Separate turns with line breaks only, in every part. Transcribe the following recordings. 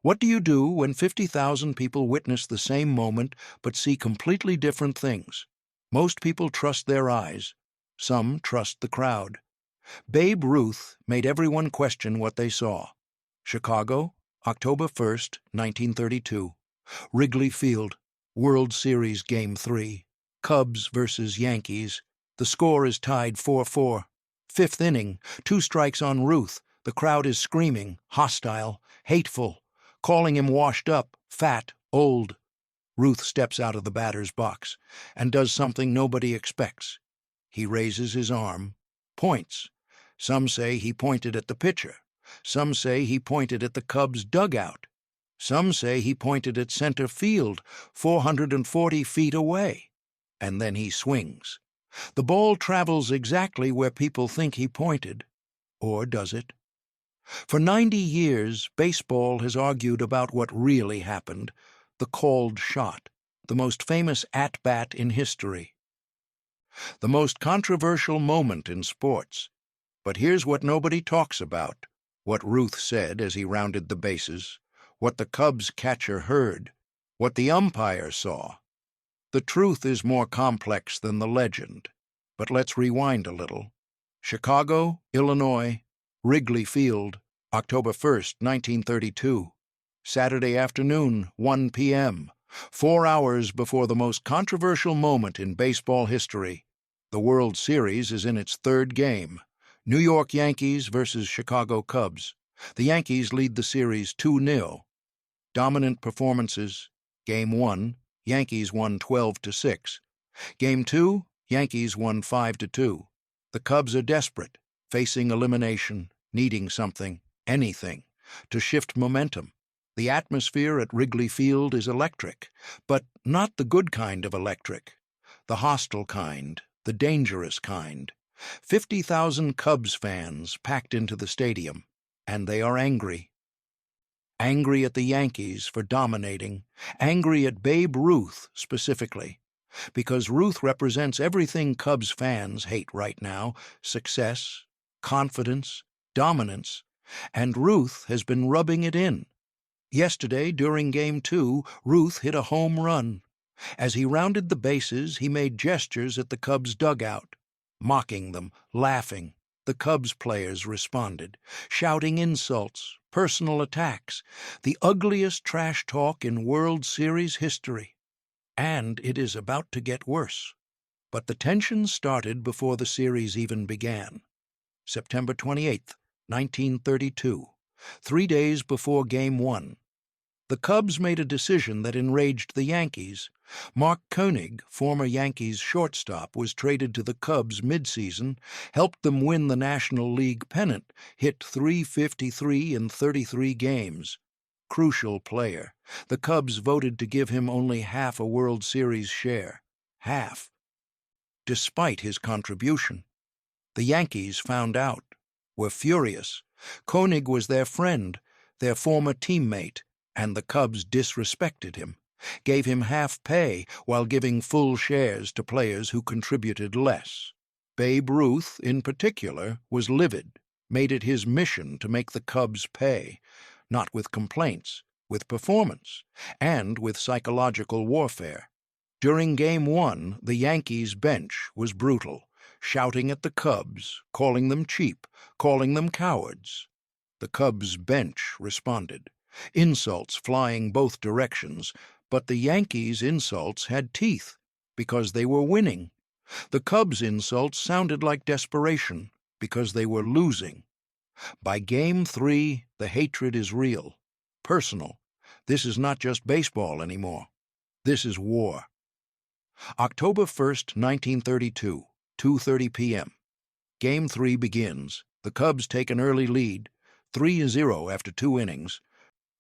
What do you do when 50,000 people witness the same moment but see completely different things? Most people trust their eyes. Some trust the crowd. Babe Ruth made everyone question what they saw. Chicago, October 1st, 1932. Wrigley Field, World Series Game 3. Cubs versus Yankees. The score is tied 4-4. Fifth inning, 2 strikes on Ruth. The crowd is screaming, hostile, hateful, calling him washed up, fat, old. Ruth steps out of the batter's box and does something nobody expects. He raises his arm, points. Some say he pointed at the pitcher. Some say he pointed at the Cubs' dugout. Some say he pointed at center field, 440 feet away. And then he swings. The ball travels exactly where people think he pointed. Or does it? For 90 years, baseball has argued about what really happened, the called shot, the most famous at-bat in history. The most controversial moment in sports. But here's what nobody talks about, what Ruth said as he rounded the bases, what the Cubs catcher heard, what the umpire saw. The truth is more complex than the legend. But let's rewind a little. Chicago, Illinois, Wrigley Field, October 1st, 1932. Saturday afternoon, 1 p.m., 4 hours before the most controversial moment in baseball history. The World Series is in its 3rd game. New York Yankees versus Chicago Cubs. The Yankees lead the series 2-0. Dominant performances. Game 1, Yankees won 12-6. Game 2, Yankees won 5-2. The Cubs are desperate, facing elimination, needing something, anything, to shift momentum. The atmosphere at Wrigley Field is electric, but not the good kind of electric. The hostile kind, the dangerous kind. 50,000 Cubs fans packed into the stadium, and they are angry. Angry at the Yankees for dominating, angry at Babe Ruth specifically, because Ruth represents everything Cubs fans hate right now: success, confidence, dominance, and Ruth has been rubbing it in. Yesterday, during Game 2, Ruth hit a home run. As he rounded the bases, he made gestures at the Cubs' dugout, mocking them, laughing. The Cubs players responded, shouting insults, personal attacks, the ugliest trash talk in World Series history. And it is about to get worse. But the tension started before the series even began. September 28th, 1932, 3 days before Game 1. The Cubs made a decision that enraged the Yankees. Mark Koenig, former Yankees shortstop, was traded to the Cubs midseason, helped them win the National League pennant, hit .353 in 33 games. Crucial player. The Cubs voted to give him only half a World Series share. Half. Despite his contribution. The Yankees found out, were furious. Koenig was their friend, their former teammate, and the Cubs disrespected him, gave him half pay while giving full shares to players who contributed less. Babe Ruth, in particular, was livid, made it his mission to make the Cubs pay, not with complaints, with performance, and with psychological warfare. During Game 1, the Yankees' bench was brutal, shouting at the Cubs, calling them cheap, calling them cowards. The Cubs' bench responded, insults flying both directions, but the Yankees' insults had teeth, because they were winning. The Cubs' insults sounded like desperation, because they were losing. By Game 3, the hatred is real, personal. This is not just baseball anymore. This is war. October 1st, 1932, 2:30 p.m. Game 3 begins. The Cubs take an early lead, 3-0 after 2 innings.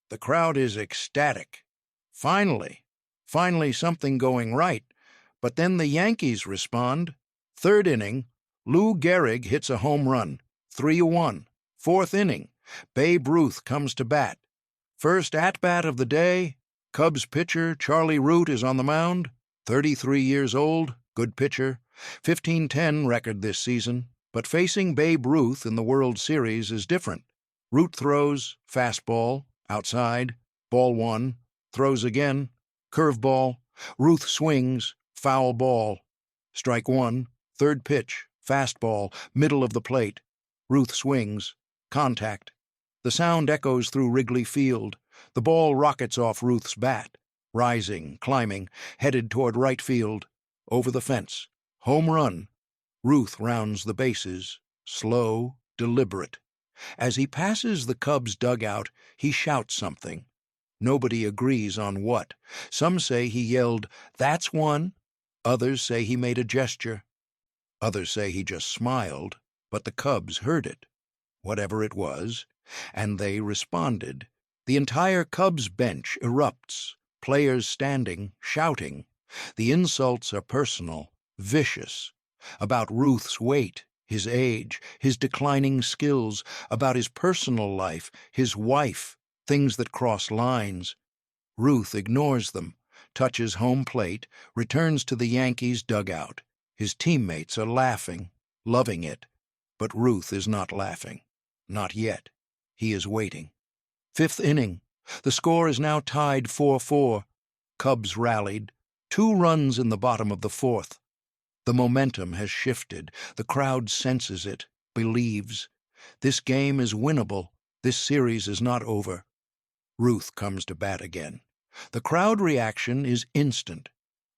The crowd is ecstatic. Finally something going right. But then the Yankees respond. 3rd inning, Lou Gehrig hits a home run, 3-1. 4th inning, Babe Ruth comes to bat. First at-bat of the day, Cubs pitcher Charlie Root is on the mound, 33 years old, good pitcher, 15-10 record this season, but facing Babe Ruth in the World Series is different. Root throws, fastball, outside, Ball 1, throws again, curveball. Ruth swings, foul ball. Strike 1, third pitch, fastball, middle of the plate. Ruth swings, contact. The sound echoes through Wrigley Field. The ball rockets off Ruth's bat, rising, climbing, headed toward right field. Over the fence. Home run. Ruth rounds the bases, slow, deliberate. As he passes the Cubs' dugout, he shouts something. Nobody agrees on what. Some say he yelled, "That's one." Others say he made a gesture. Others say he just smiled, but the Cubs heard it. Whatever it was, and they responded. The entire Cubs bench erupts, players standing, shouting. The insults are personal, vicious, about Ruth's weight, his age, his declining skills, about his personal life, his wife, things that cross lines. Ruth ignores them, touches home plate, returns to the Yankees' dugout. His teammates are laughing, loving it. But Ruth is not laughing. Not yet. He is waiting. Fifth inning. The score is now tied 4-4. Cubs rallied. 2 runs in the bottom of the fourth. The momentum has shifted. The crowd senses it, believes. This game is winnable. This series is not over. Ruth comes to bat again. The crowd reaction is instant,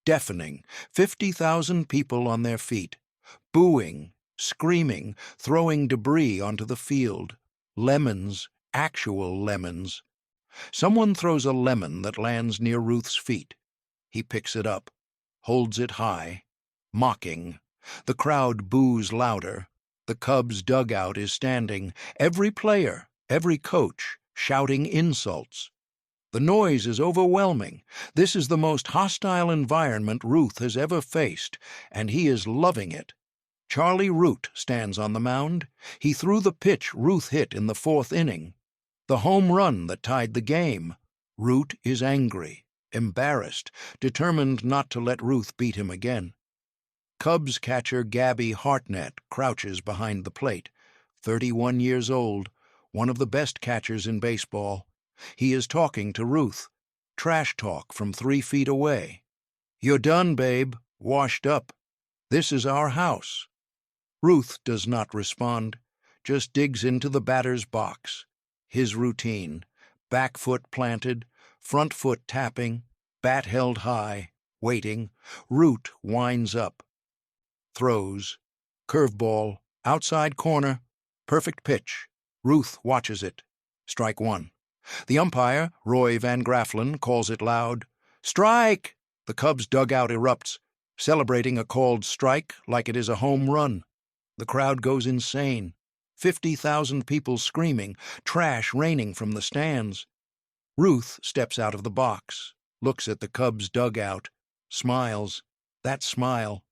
deafening. 50,000 people on their feet, booing, screaming, throwing debris onto the field. Lemons, actual lemons. Someone throws a lemon that lands near Ruth's feet. He picks it up, holds it high, mocking. The crowd boos louder. The Cubs' dugout is standing, every player, every coach, shouting insults. The noise is overwhelming. This is the most hostile environment Ruth has ever faced, and he is loving it. Charlie Root stands on the mound. He threw the pitch Ruth hit in the 4th inning, the home run that tied the game. Root is angry, embarrassed, determined not to let Ruth beat him again. Cubs catcher Gabby Hartnett crouches behind the plate, 31 years old, one of the best catchers in baseball. He is talking to Ruth. Trash talk from 3 feet away. "You're done, babe. Washed up. This is our house." Ruth does not respond, just digs into the batter's box. His routine: back foot planted, front foot tapping, bat held high, waiting. Root winds up. Throws. Curveball, outside corner, perfect pitch. Ruth watches it. Strike 1. The umpire, Roy Van Grafflin, calls it loud. "Strike!" The Cubs' dugout erupts, celebrating a called strike like it is a home run. The crowd goes insane. 50,000 people screaming, trash raining from the stands. Ruth steps out of the box, looks at the Cubs' dugout, smiles. That smile,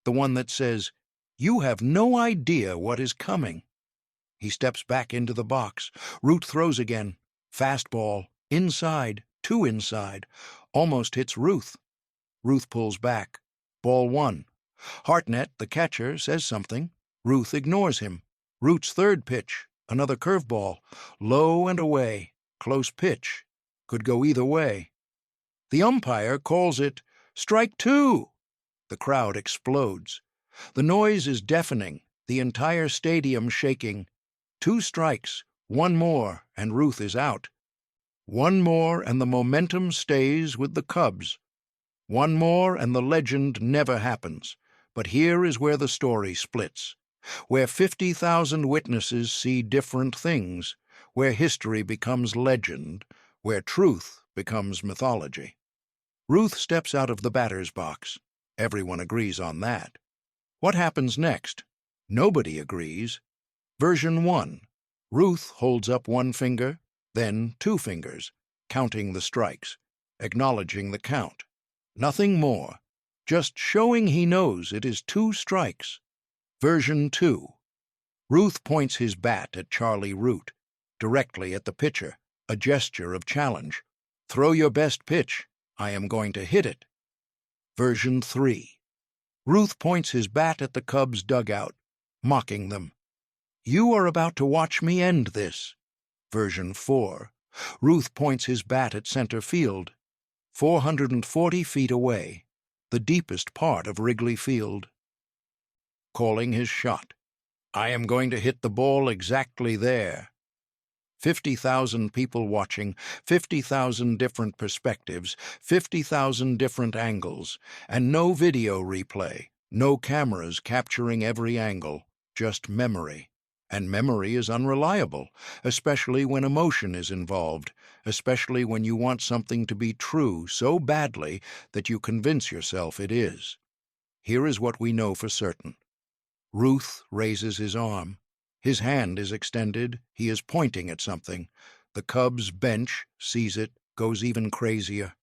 the one that says, "You have no idea what is coming." He steps back into the box. Root throws again. Fastball, inside, too inside, almost hits Ruth. Ruth pulls back. Ball 1. Hartnett, the catcher, says something. Ruth ignores him. Root's third pitch, another curveball, low and away, close pitch, could go either way. The umpire calls it strike 2. The crowd explodes. The noise is deafening, the entire stadium shaking. 2 strikes, 1 more, and Ruth is out. 1 more, and the momentum stays with the Cubs. 1 more, and the legend never happens. But here is where the story splits, where 50,000 witnesses see different things, where history becomes legend, where truth becomes mythology. Ruth steps out of the batter's box. Everyone agrees on that. What happens next? Nobody agrees. Version 1. Ruth holds up 1 finger, then 2 fingers, counting the strikes, acknowledging the count. Nothing more, just showing he knows it is 2 strikes. Version 2. Ruth points his bat at Charlie Root, directly at the pitcher, a gesture of challenge. "Throw your best pitch. I am going to hit it." Version 3. Ruth points his bat at the Cubs' dugout, mocking them. "You are about to watch me end this." Version 4. Ruth points his bat at center field, 440 feet away, the deepest part of Wrigley Field. Calling his shot. I am going to hit the ball exactly there. 50,000 people watching, 50,000 different perspectives, 50,000 different angles, and no video replay, no cameras capturing every angle, just memory. And memory is unreliable, especially when emotion is involved, especially when you want something to be true so badly that you convince yourself it is. Here is what we know for certain. Ruth raises his arm. His hand is extended. He is pointing at something. The Cubs bench sees it, goes even crazier.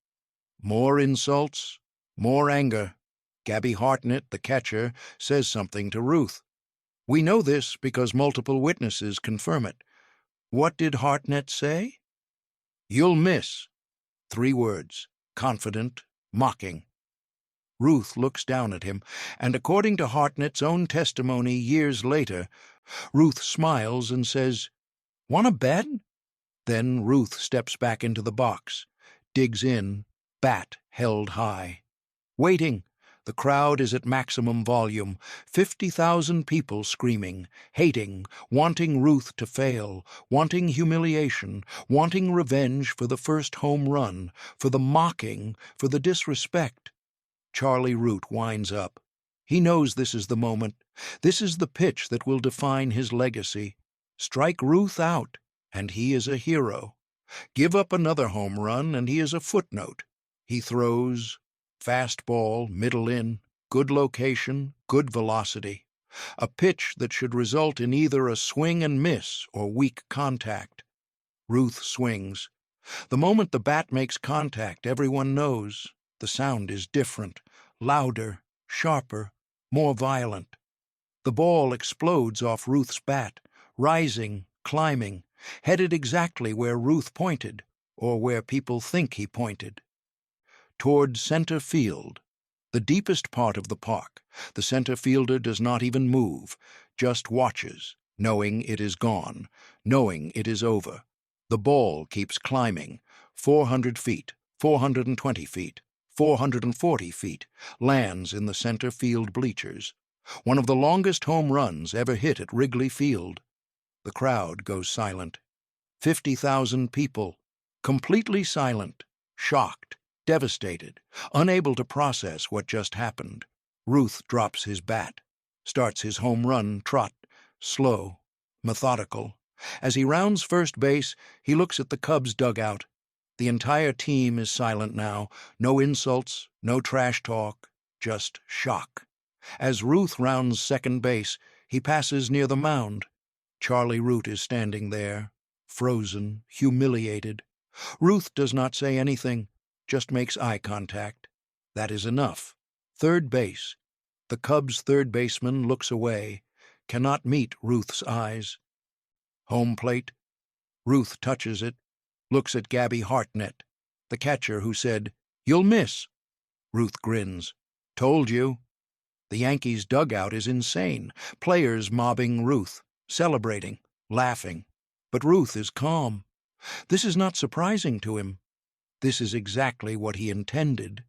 More insults, more anger. Gabby Hartnett, the catcher, says something to Ruth. We know this because multiple witnesses confirm it. What did Hartnett say? You'll miss. 3 words, confident, mocking. Ruth looks down at him, and according to Hartnett's own testimony years later, Ruth smiles and says, "Want a bet?" Then Ruth steps back into the box, digs in, bat held high. Waiting. The crowd is at maximum volume, 50,000 people screaming, hating, wanting Ruth to fail, wanting humiliation, wanting revenge for the first home run, for the mocking, for the disrespect. Charlie Root winds up. He knows this is the moment. This is the pitch that will define his legacy. Strike Ruth out, and he is a hero. Give up another home run, and he is a footnote. He throws. Fastball, middle in, good location, good velocity. A pitch that should result in either a swing and miss or weak contact. Ruth swings. The moment the bat makes contact, everyone knows. The sound is different, louder, sharper, more violent. The ball explodes off Ruth's bat, rising, climbing, headed exactly where Ruth pointed, or where people think he pointed. Toward center field, the deepest part of the park. The center fielder does not even move, just watches, knowing it is gone, knowing it is over. The ball keeps climbing, 400 feet, 420 feet, 440 feet, lands in the center field bleachers. One of the longest home runs ever hit at Wrigley Field. The crowd goes silent. 50,000 people, completely silent, shocked, devastated, unable to process what just happened. Ruth drops his bat, starts his home run trot, slow, methodical. As he rounds first base, he looks at the Cubs' dugout. The entire team is silent now, no insults, no trash talk, just shock. As Ruth rounds second base, he passes near the mound. Charlie Root is standing there, frozen, humiliated. Ruth does not say anything, just makes eye contact. That is enough. Third base. The Cubs' third baseman looks away, cannot meet Ruth's eyes. Home plate. Ruth touches it, looks at Gabby Hartnett, the catcher who said, "You'll miss." Ruth grins. "Told you." The Yankees' dugout is insane, players mobbing Ruth, celebrating, laughing. But Ruth is calm. This is not surprising to him. This is exactly what he intended.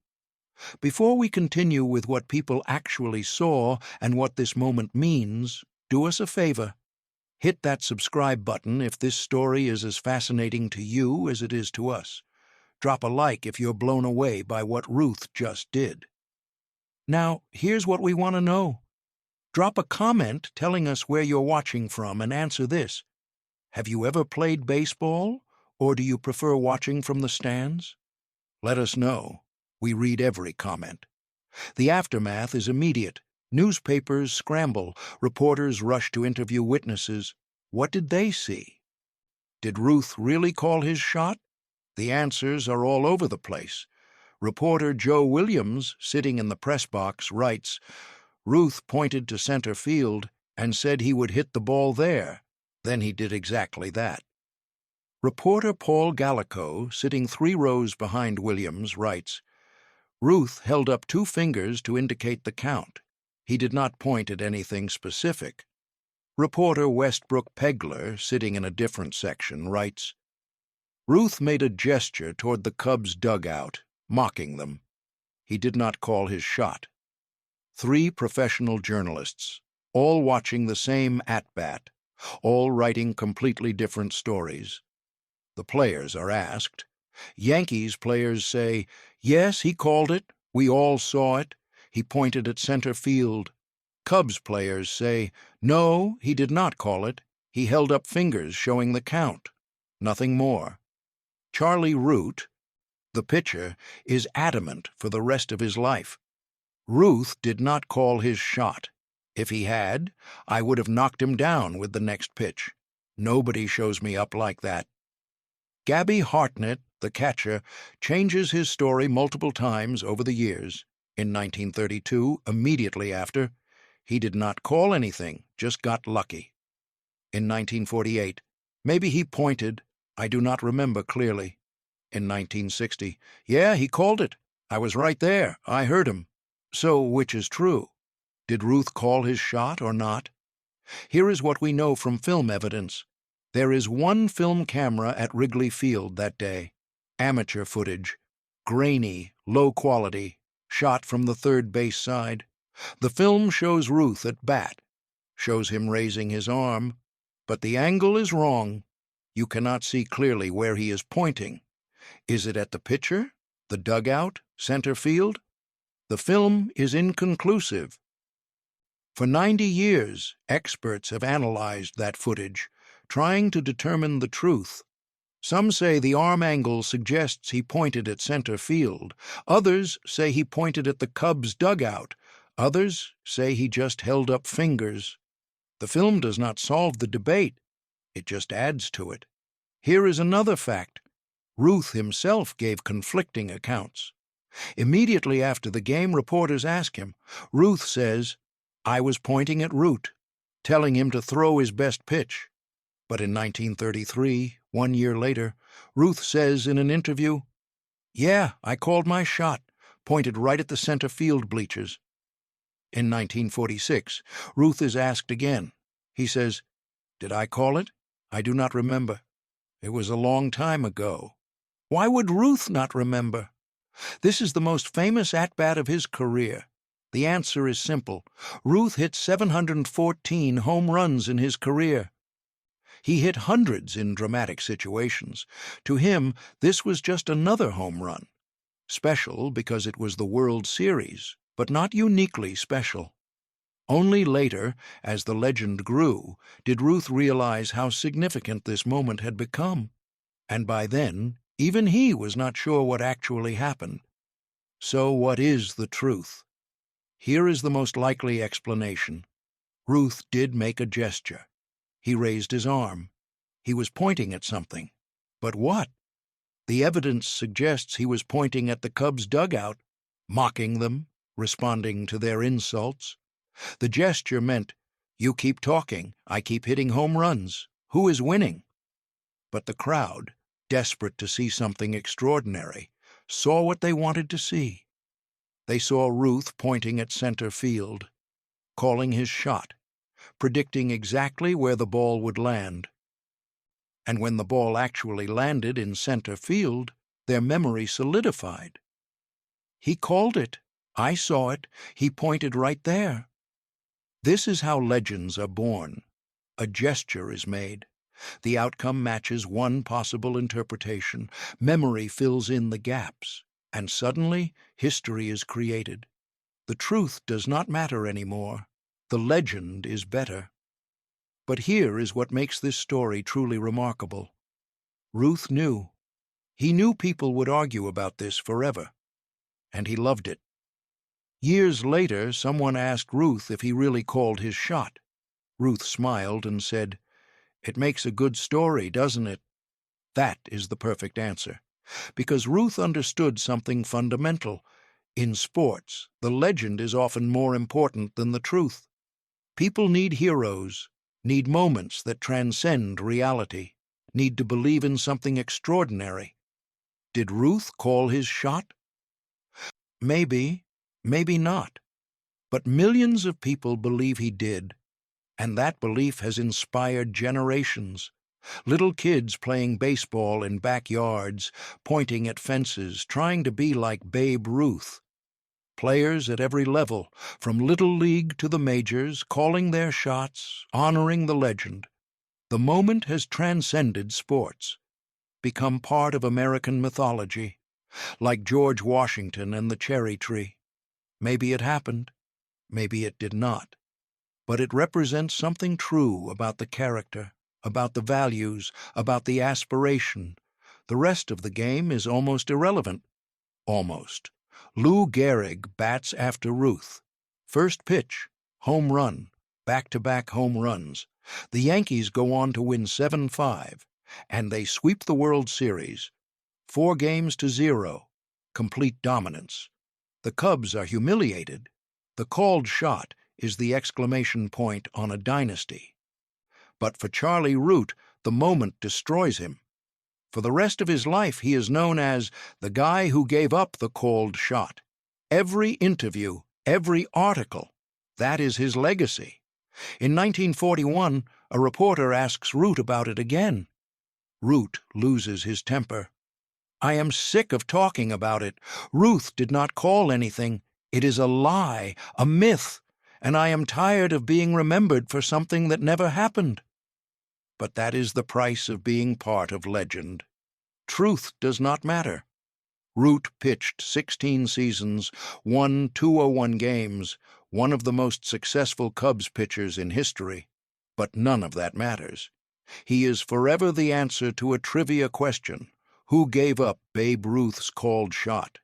Before we continue with what people actually saw and what this moment means, do us a favor. Hit that subscribe button if this story is as fascinating to you as it is to us. Drop a like if you're blown away by what Ruth just did. Now, here's what we want to know. Drop a comment telling us where you're watching from and answer this. Have you ever played baseball, or do you prefer watching from the stands? Let us know. We read every comment. The aftermath is immediate. Newspapers scramble. Reporters rush to interview witnesses. What did they see? Did Ruth really call his shot? The answers are all over the place. Reporter Joe Williams, sitting in the press box, writes, "Ruth pointed to center field and said he would hit the ball there. Then he did exactly that." Reporter Paul Gallico, sitting 3 rows behind Williams, writes, "Ruth held up 2 fingers to indicate the count. He did not point at anything specific." Reporter Westbrook Pegler, sitting in a different section, writes, Ruth made a gesture toward the Cubs' dugout, mocking them. He did not call his shot. 3 professional journalists, all watching the same at-bat, all writing completely different stories. The players are asked. Yankees players say, "Yes, he called it. We all saw it. He pointed at center field." Cubs players say, "No, he did not call it. He held up fingers showing the count. Nothing more." Charlie Root, the pitcher, is adamant for the rest of his life. Ruth did not call his shot. If he had, I would have knocked him down with the next pitch. Nobody shows me up like that. Gabby Hartnett, the catcher, changes his story multiple times over the years. In 1932, immediately after, he did not call anything, just got lucky. In 1948, maybe he pointed, I do not remember clearly. In 1960, yeah, he called it. I was right there, I heard him. So which is true? Did Ruth call his shot or not? Here is what we know from film evidence. There is one film camera at Wrigley Field that day. Amateur footage. Grainy, low quality, shot from the third base side. The film shows Ruth at bat, shows him raising his arm, but the angle is wrong. You cannot see clearly where he is pointing. Is it at the pitcher, the dugout, center field? The film is inconclusive. For 90 years, experts have analyzed that footage, trying to determine the truth. Some say the arm angle suggests he pointed at center field. Others say he pointed at the Cubs' dugout. Others say he just held up fingers. The film does not solve the debate. It just adds to it. Here is another fact. Ruth himself gave conflicting accounts. Immediately after the game, reporters ask him. Ruth says, "I was pointing at Root, telling him to throw his best pitch." But in 1933, 1 year later, Ruth says in an interview, "Yeah, I called my shot, pointed right at the center field bleachers." In 1946, Ruth is asked again. He says, "Did I call it? I do not remember. It was a long time ago." Why would Ruth not remember? This is the most famous at-bat of his career. The answer is simple. Ruth hit 714 home runs in his career. He hit hundreds in dramatic situations. To him, this was just another home run. Special because it was the World Series, but not uniquely special. Only later, as the legend grew, did Ruth realize how significant this moment had become. And by then, even he was not sure what actually happened. So what is the truth? Here is the most likely explanation. Ruth did make a gesture. He raised his arm. He was pointing at something. But what? The evidence suggests he was pointing at the Cubs' dugout, mocking them, responding to their insults. The gesture meant, "You keep talking, I keep hitting home runs. Who is winning?" But the crowd, desperate to see something extraordinary, saw what they wanted to see. They saw Ruth pointing at center field, calling his shot, predicting exactly where the ball would land. And when the ball actually landed in center field, their memory solidified. He called it. I saw it. He pointed right there. This is how legends are born. A gesture is made. The outcome matches one possible interpretation. Memory fills in the gaps. And suddenly, history is created. The truth does not matter anymore. The legend is better. But here is what makes this story truly remarkable. Ruth knew. He knew people would argue about this forever. And he loved it. Years later, someone asked Ruth if he really called his shot. Ruth smiled and said, "It makes a good story, doesn't it?" That is the perfect answer. Because Ruth understood something fundamental. In sports, the legend is often more important than the truth. People need heroes, need moments that transcend reality, need to believe in something extraordinary. Did Ruth call his shot? Maybe, maybe not. But millions of people believe he did, and that belief has inspired generations. Little kids playing baseball in backyards, pointing at fences, trying to be like Babe Ruth. Players at every level, from Little League to the majors, calling their shots, honoring the legend. The moment has transcended sports, become part of American mythology, like George Washington and the cherry tree. Maybe it happened, maybe it did not, but it represents something true about the character, about the values, about the aspiration. The rest of the game is almost irrelevant. Almost. Lou Gehrig bats after Ruth. First pitch, home run, back-to-back home runs. The Yankees go on to win 7-5, and they sweep the World Series. 4-0, complete dominance. The Cubs are humiliated. The called shot is the exclamation point on a dynasty. But for Charlie Root, the moment destroys him. For the rest of his life, he is known as the guy who gave up the called shot. Every interview, every article, that is his legacy. In 1941, a reporter asks Root about it again. Root loses his temper. "I am sick of talking about it. Ruth did not call anything. It is a lie, a myth, and I am tired of being remembered for something that never happened." But that is the price of being part of legend. Truth does not matter. Root pitched 16 seasons, won 201 games, one of the most successful Cubs pitchers in history. But none of that matters. He is forever the answer to a trivia question: who gave up Babe Ruth's called shot?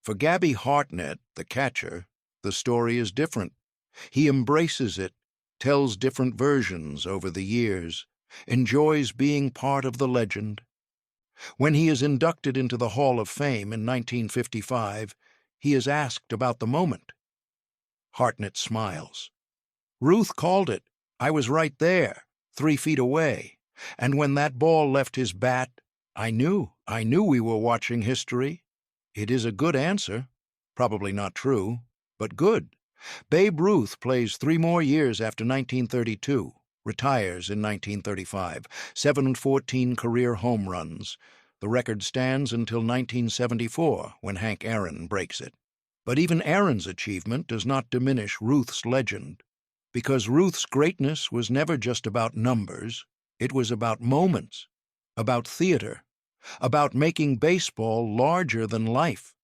For Gabby Hartnett, the catcher, the story is different. He embraces it, tells different versions over the years, enjoys being part of the legend. When he is inducted into the Hall of Fame in 1955, he is asked about the moment. Hartnett smiles. "Ruth called it. I was right there, 3 feet away. And when that ball left his bat, I knew we were watching history." It is a good answer. Probably not true, but good. Babe Ruth plays 3 more years after 1932, retires in 1935, 714 career home runs. The record stands until 1974, when Hank Aaron breaks it. But even Aaron's achievement does not diminish Ruth's legend, because Ruth's greatness was never just about numbers. It was about moments, about theater, about making baseball larger than life.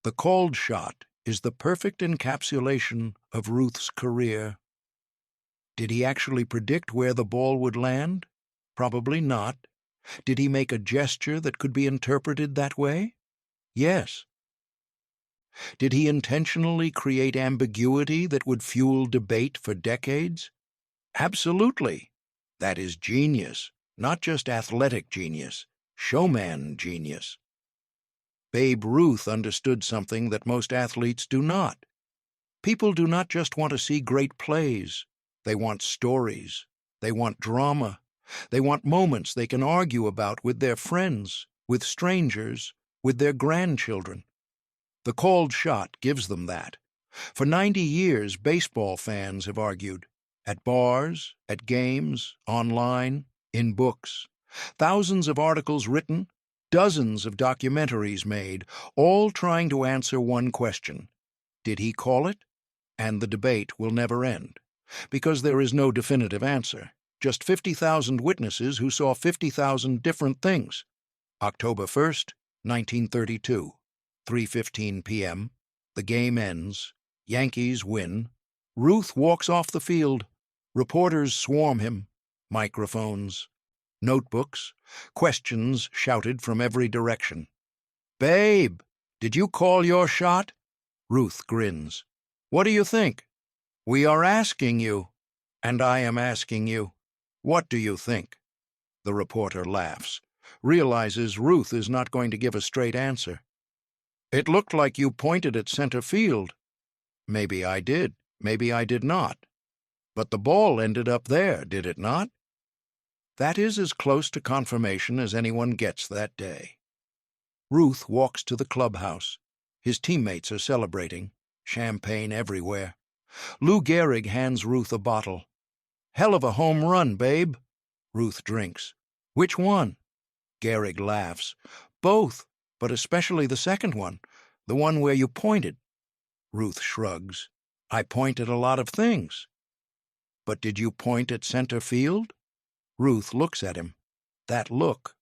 The called shot is the perfect encapsulation of Ruth's career. Did he actually predict where the ball would land? Probably not. Did he make a gesture that could be interpreted that way? Yes. Did he intentionally create ambiguity that would fuel debate for decades? Absolutely. That is genius, not just athletic genius, showman genius. Babe Ruth understood something that most athletes do not. People do not just want to see great plays. They want stories. They want drama. They want moments they can argue about with their friends, with strangers, with their grandchildren. The called shot gives them that. For 90 years, baseball fans have argued, at bars, at games, online, in books. Thousands of articles written, dozens of documentaries made, all trying to answer one question: did he call it? And the debate will never end, because there is no definitive answer. Just 50,000 witnesses who saw 50,000 different things. October 1st, 1932, 3:15 p.m. The game ends. Yankees win. Ruth walks off the field. Reporters swarm him. Microphones. Notebooks. Questions shouted from every direction. "Babe, did you call your shot?" Ruth grins. "What do you think?" "We are asking you." "And I am asking you. What do you think?" The reporter laughs, realizes Ruth is not going to give a straight answer. "It looked like you pointed at center field." "Maybe I did, maybe I did not. But the ball ended up there, did it not?" That is as close to confirmation as anyone gets that day. Ruth walks to the clubhouse. His teammates are celebrating, champagne everywhere. Lou Gehrig hands Ruth a bottle. "Hell of a home run, babe." Ruth drinks. Which one? Gehrig laughs. Both, but especially the second one, the one where you pointed. Ruth shrugs. I point at a lot of things. But did you point at center field? Ruth looks at him. That look.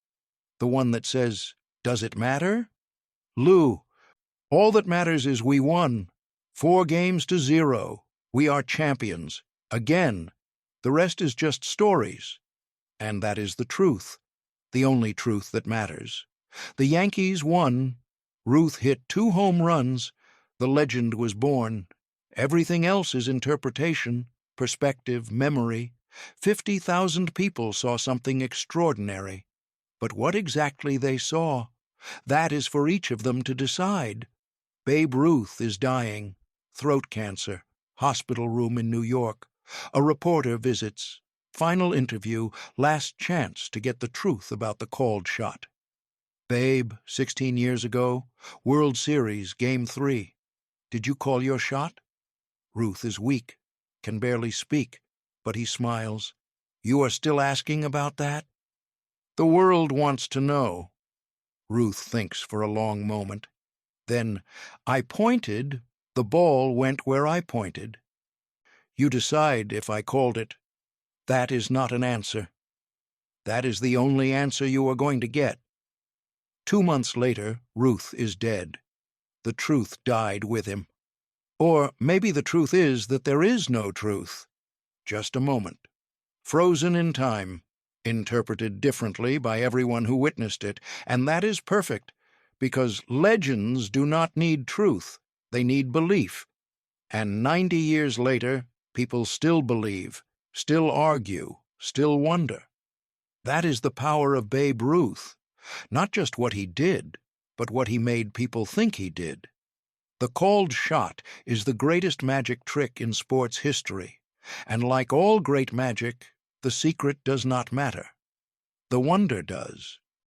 The one that says, does it matter? Lou, all that matters is we won. 4-0. We are champions. Again. The rest is just stories. And that is the truth. The only truth that matters. The Yankees won. Ruth hit 2 home runs. The legend was born. Everything else is interpretation, perspective, memory. 50,000 people saw something extraordinary. But what exactly they saw, that is for each of them to decide. Babe Ruth is dying. Throat cancer. Hospital room in New York. A reporter visits. Final interview, last chance to get the truth about the called shot. Babe, 16 years ago, World Series, Game 3. Did you call your shot? Ruth is weak, can barely speak, but he smiles. You are still asking about that? The world wants to know. Ruth thinks for a long moment. Then, I pointed, the ball went where I pointed. You decide if I called it. That is not an answer. That is the only answer you are going to get. 2 months later, Ruth is dead. The truth died with him. Or maybe the truth is that there is no truth. Just a moment. Frozen in time, interpreted differently by everyone who witnessed it, and that is perfect, because legends do not need truth, they need belief. And 90 years later, people still believe, still argue, still wonder. That is the power of Babe Ruth, not just what he did, but what he made people think he did. The called shot is the greatest magic trick in sports history, and like all great magic, the secret does not matter. The wonder does.